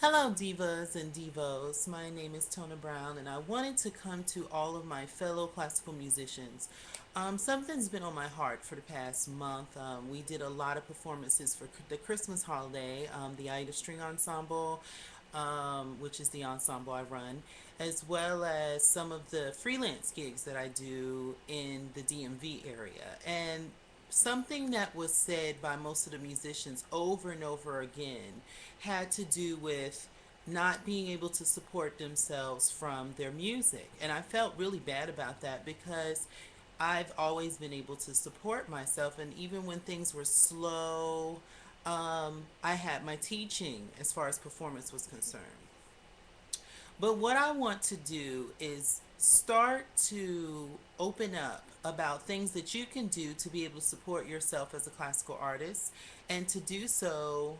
Hello, divas and divos. My name is Tona Brown, and I wanted to come to all of my fellow classical musicians. Something's been on my heart for the past month. We did a lot of performances for the Christmas holiday, the Aida String Ensemble, which is the ensemble I run, as well as some of the freelance gigs that I do in the DMV area. And something that was said by most of the musicians over and over again had to do with not being able to support themselves from their music. And I felt really bad about that because I've always been able to support myself. And even when things were slow, I had my teaching as far as performance was concerned. But what I want to do is start to open up about things that you can do to be able to support yourself as a classical artist and to do so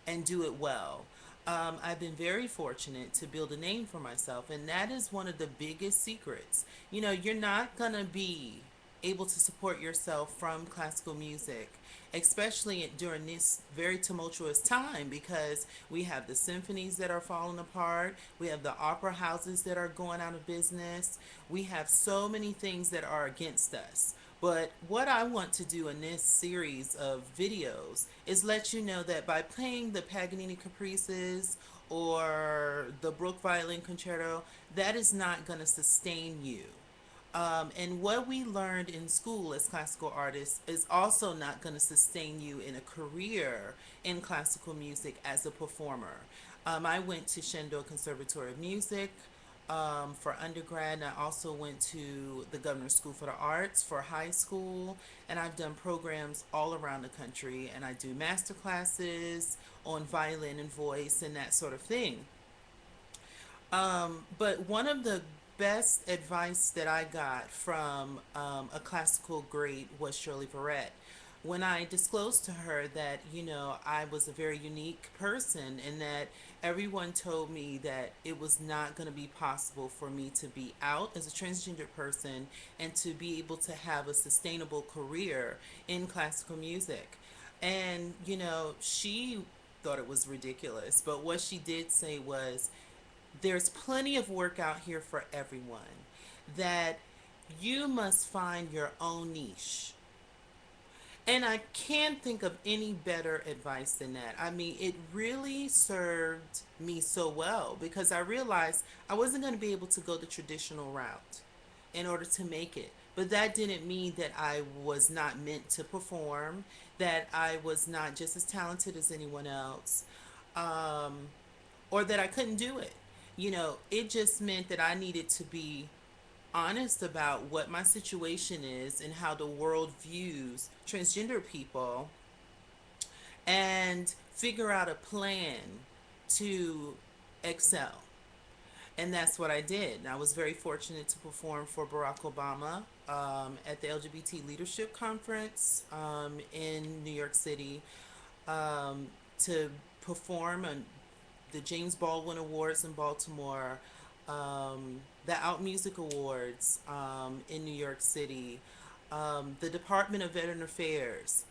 and do it well. I've been very fortunate to build a name for myself, and that is one of the biggest secrets. You're not going to be able to support yourself from classical music, especially during this very tumultuous time, because we have the symphonies that are falling apart, we have the opera houses that are going out of business, we have so many things that are against us. But what I want to do in this series of videos is let you know that by playing the Paganini Caprices or the Bruch Violin Concerto, that is not going to sustain you. And what we learned in school as classical artists is also not going to sustain you in a career in classical music as a performer. I went to Shandor Conservatory of Music for undergrad, and I also went to the Governor's School for the Arts for high school, and I've done programs all around the country, and I do master classes on violin and voice and that sort of thing. But one of the best advice that I got from a classical great was Shirley Verrett. When I disclosed to her that, I was a very unique person and that everyone told me that it was not going to be possible for me to be out as a transgender person and to be able to have a sustainable career in classical music. And, she thought it was ridiculous. But what she did say was, there's plenty of work out here for everyone, that you must find your own niche. And I can't think of any better advice than that. I mean, it really served me so well because I realized I wasn't going to be able to go the traditional route in order to make it. But that didn't mean that I was not meant to perform, that I was not just as talented as anyone else, um, or that I couldn't do it. It just meant that I needed to be honest about what my situation is and how the world views transgender people and figure out a plan to excel. And that's what I did. And I was very fortunate to perform for Barack Obama at the LGBT Leadership Conference in New York City, to perform on the James Baldwin Awards in Baltimore, the Out Music Awards in New York City, the Department of Veteran Affairs,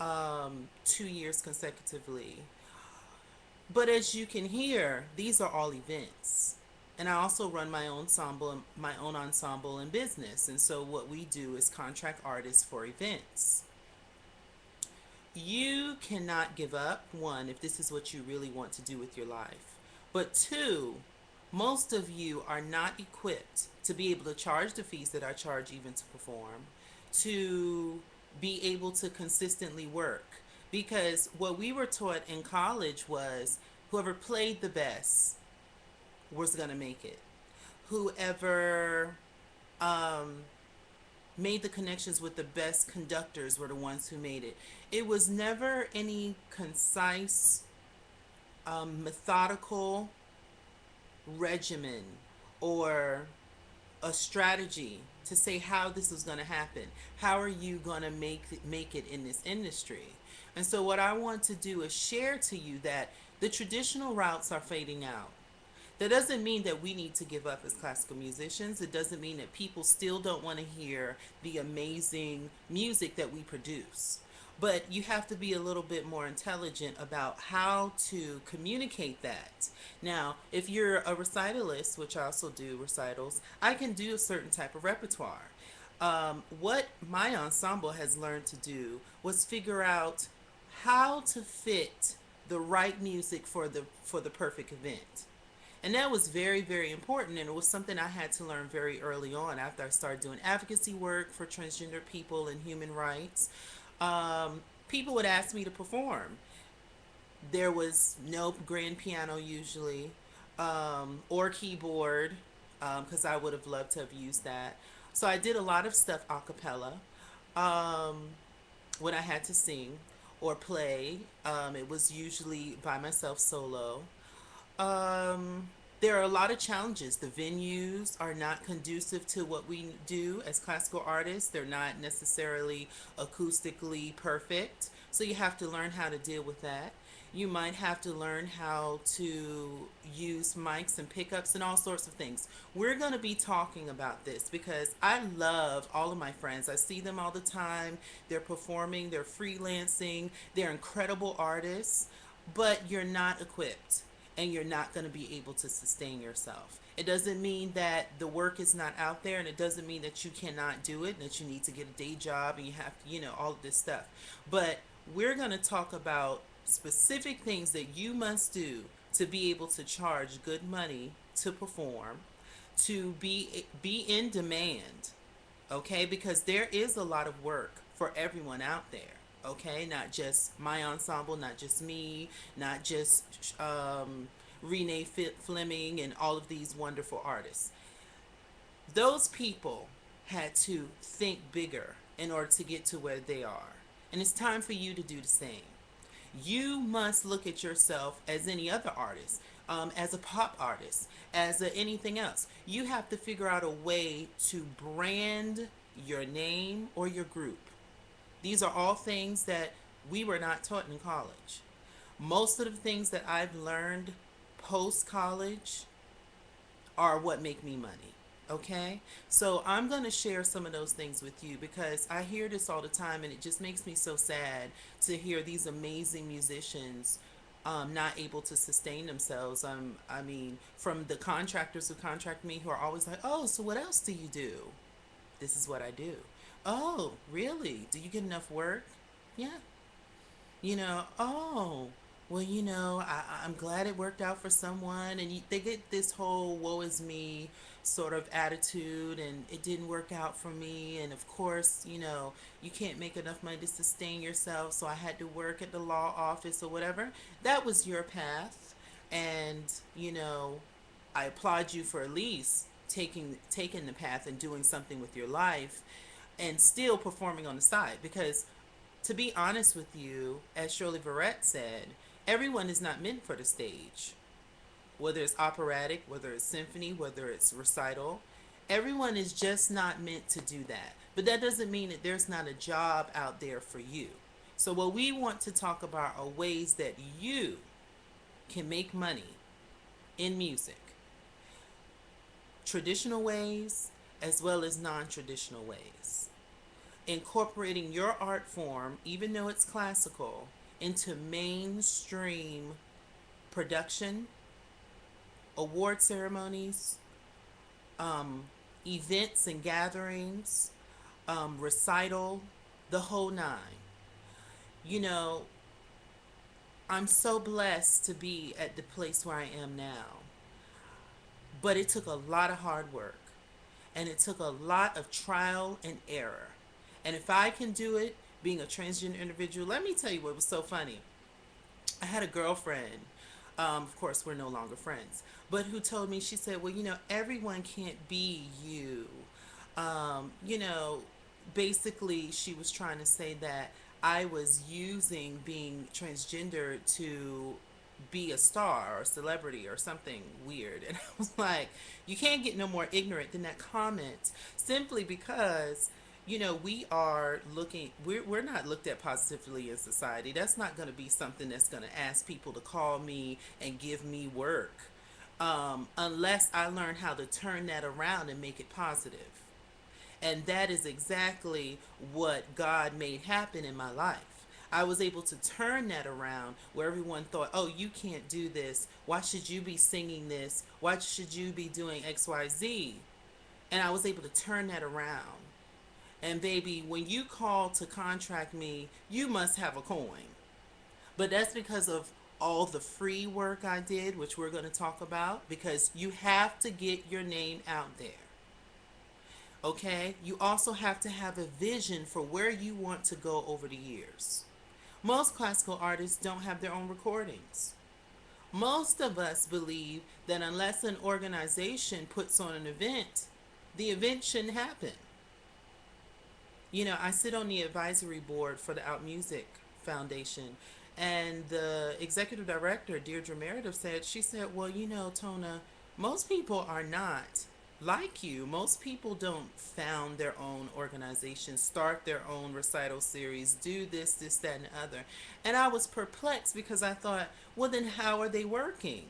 2 years consecutively. But as you can hear, these are all events. And I also run my own ensemble in business. And so what we do is contract artists for events. You cannot give up, one, if this is what you really want to do with your life. But two, most of you are not equipped to be able to charge the fees that I charge even to perform, to be able to consistently work. Because what we were taught in college was whoever played the best was going to make it. Whoever um, made the connections with the best conductors were the ones who made it. It was never any concise, methodical regimen or a strategy to say how this is going to happen. How are you going to make it in this industry? And so what I want to do is share to you that the traditional routes are fading out. That doesn't mean that we need to give up as classical musicians. It doesn't mean that people still don't want to hear the amazing music that we produce. But you have to be a little bit more intelligent about how to communicate that. Now, if you're a recitalist, which I also do recitals, I can do a certain type of repertoire. What my ensemble has learned to do was figure out how to fit the right music for the perfect event. And that was very, very important. And it was something I had to learn very early on after I started doing advocacy work for transgender people and human rights. People would ask me to perform. There was no grand piano usually, or keyboard, because I would have loved to have used that. So I did a lot of stuff a cappella when I had to sing or play. It was usually by myself solo. Um, there are a lot of challenges. The venues are not conducive to what we do as classical artists. They're not necessarily acoustically perfect. So you have to learn how to deal with that. You might have to learn how to use mics and pickups and all sorts of things. We're going to be talking about this because I love all of my friends. I see them all the time. They're performing, they're freelancing, they're incredible artists, but you're not equipped and you're not going to be able to sustain yourself. It doesn't mean that the work is not out there, and it doesn't mean that you cannot do it, and that you need to get a day job and you have to, all of this stuff. But we're going to talk about specific things that you must do to be able to charge good money to perform, to be in demand, okay? Because there is a lot of work for everyone out there, okay? Not just my ensemble, not just me, not just Renee Fleming and all of these wonderful artists. Those people had to think bigger in order to get to where they are. And it's time for you to do the same. You must look at yourself as any other artist, as a pop artist, as anything else. You have to figure out a way to brand your name or your group. These are all things that we were not taught in college. Most of the things that I've learned post college are what make me money. Okay? So I'm going to share some of those things with you because I hear this all the time and it just makes me so sad to hear these amazing musicians not able to sustain themselves. I mean, from the contractors who contract me who are always like, oh, so what else do you do? This is what I do. Oh, really? Do you get enough work? Yeah. Oh, well, I'm glad it worked out for someone. And they get this whole woe is me sort of attitude, and it didn't work out for me. And of course, you can't make enough money to sustain yourself, so I had to work at the law office or whatever. That was your path. And, I applaud you for at least taking the path and doing something with your life and still performing on the side because to be honest with you, as Shirley Verrett said, everyone is not meant for the stage. Whether it's operatic, whether it's symphony, whether it's recital, everyone is just not meant to do that. But that doesn't mean that there's not a job out there for you. So, what we want to talk about are ways that you can make money in music, traditional ways as well as non traditional ways, incorporating your art form, even though it's classical, into mainstream production, award ceremonies, um, events and gatherings, recital, the whole nine. You know, I'm so blessed to be at the place where I am now, but it took a lot of hard work and it took a lot of trial and error. And if I can do it, being a transgender individual, let me tell you what was so funny. I had a girlfriend, of course, we're no longer friends, but who told me, she said, well, everyone can't be you. Um, you know, Basically, she was trying to say that I was using being transgender to be a star or a celebrity or something weird. And I was like, you can't get no more ignorant than that comment simply because we're not looked at positively in society. That's not going to be something that's going to ask people to call me and give me work, unless I learn how to turn that around and make it positive. And that is exactly what God made happen in my life. I was able to turn that around where everyone thought, oh, you can't do this. Why should you be singing this? Why should you be doing XYZ? And I was able to turn that around. And baby, when you call to contract me, you must have a coin. But that's because of all the free work I did, which we're going to talk about, because you have to get your name out there. Okay? You also have to have a vision for where you want to go over the years. Most classical artists don't have their own recordings. Most of us believe that unless an organization puts on an event, the event shouldn't happen. I sit on the advisory board for the Out Music Foundation, and the executive director, Deirdre Meredith, she said, well, Tona, most people are not like you. Most people don't found their own organization, start their own recital series, do this, that, and the other. And I was perplexed because I thought, well, then how are they working?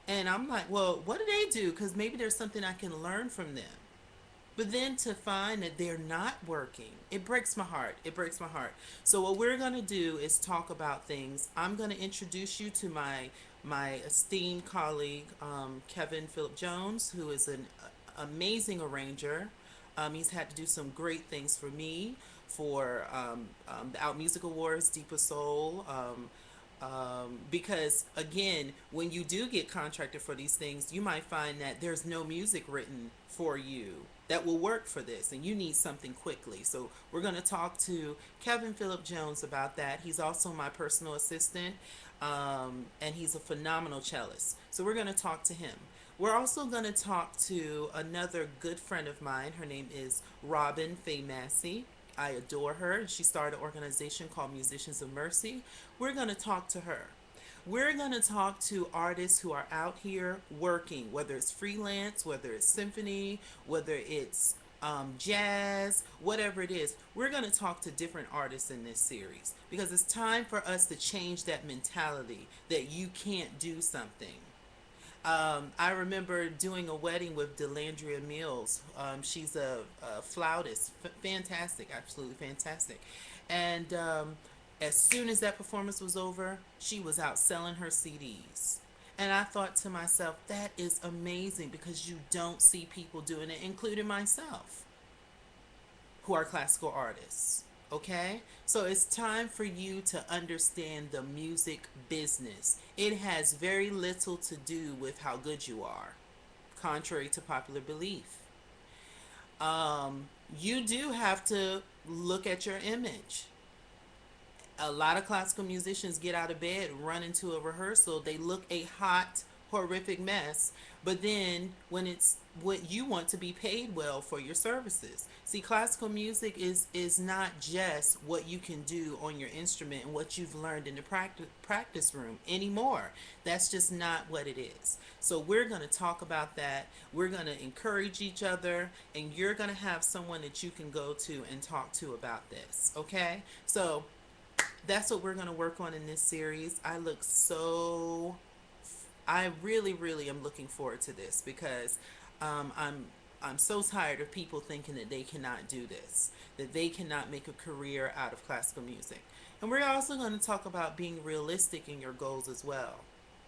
And I'm like, well, what do they do? Because maybe there's something I can learn from them. But then to find that they're not working, it breaks my heart. It breaks my heart. So what we're going to do is talk about things. I'm going to introduce you to my esteemed colleague, Kevin Philip Jones, who is an amazing arranger. He's had to do some great things for me for the Out Music Awards, Deeper Soul. Because again, when you do get contracted for these things, you might find that there's no music written for you that will work for this, and you need something quickly. So we're going to talk to Kevin Phillip Jones about that. He's also my personal assistant, and he's a phenomenal cellist. So we're going to talk to him. We're also going to talk to another good friend of mine. Her name is Robin Faye Massey. I adore her, and she started an organization called Musicians of Mercy. We're going to talk to her. We're going to talk to artists who are out here working, whether it's freelance, whether it's symphony, whether it's jazz, whatever it is. We're going to talk to different artists in this series because it's time for us to change that mentality that you can't do something. I remember doing a wedding with Delandria Mills. She's a flautist, fantastic, absolutely fantastic. And as soon as that performance was over, she was out selling her CDs. And I thought to myself, that is amazing because you don't see people doing it, including myself, who are classical artists. Okay? So it's time for you to understand the music business. It has very little to do with how good you are, contrary to popular belief. You do have to look at your image. A lot of classical musicians get out of bed, run into a rehearsal, they look a hot, horrific mess, but then when it's what you want to be paid well for your services. See, classical music is not just what you can do on your instrument and what you've learned in the practice room anymore. That's just not what it is. So we're going to talk about that. We're going to encourage each other, and you're going to have someone that you can go to and talk to about this. Okay? So that's what we're going to work on in this series. I really, really am looking forward to this because um, I'm I'm so tired of people thinking that they cannot do this, that they cannot make a career out of classical music. And we're also going to talk about being realistic in your goals as well,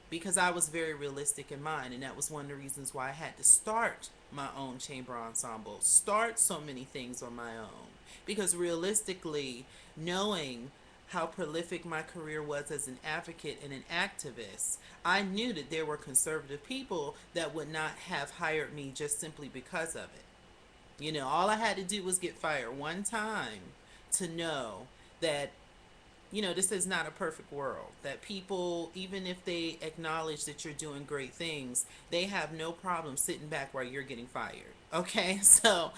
because I was very realistic in mine, and that was one of the reasons why I had to start my own chamber ensemble, start so many things on my own. Because realistically, knowing how prolific my career was as an advocate and an activist, I knew that there were conservative people that would not have hired me just simply because of it. All I had to do was get fired one time to know that this is not a perfect world. That people, even if they acknowledge that you're doing great things, they have no problem sitting back while you're getting fired. Okay? So,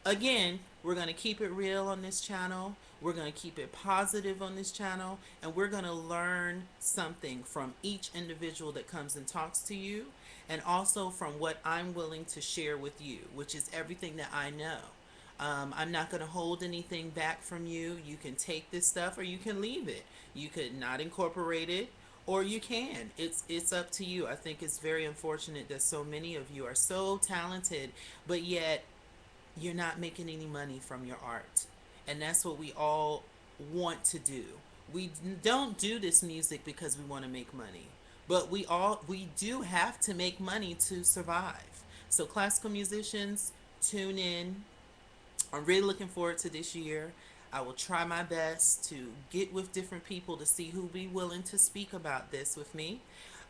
again, we're going to keep it real on this channel. We're going to keep it positive on this channel. And we're going to learn something from each individual that comes and talks to you. And also from what I'm willing to share with you, which is everything that I know. I'm not going to hold anything back from you. You can take this stuff or you can leave it. You could not incorporate it or you can. It's up to you. I think it's very unfortunate that so many of you are so talented, but yet you're not making any money from your art. And that's what we all want to do. We don't do this music because we want to make money, but we do have to make money to survive. So classical musicians, tune in. I'm really looking forward to this year. I will try my best to get with different people to see who be willing to speak about this with me.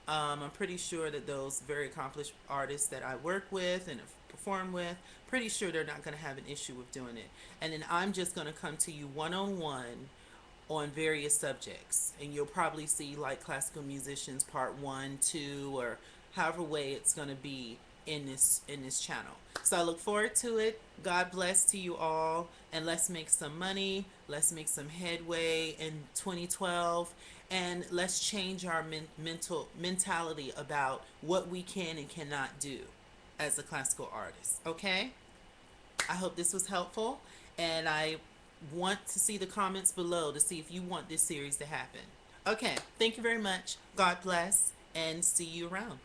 I'm pretty sure that those very accomplished artists that I work with and have performed with, pretty sure they're not going to have an issue with doing it. And then I'm just going to come to you one on one on various subjects, and you'll probably see like classical musicians part one, two, or however way it's going to be in this channel. So I look forward to it. God bless to you all, and let's make some money. Let's make some headway in 2012, and let's change our mentality about what we can and cannot do as a classical artist. Okay? I hope this was helpful, and I want to see the comments below to see if you want this series to happen. Okay, thank you very much. God bless, and see you around.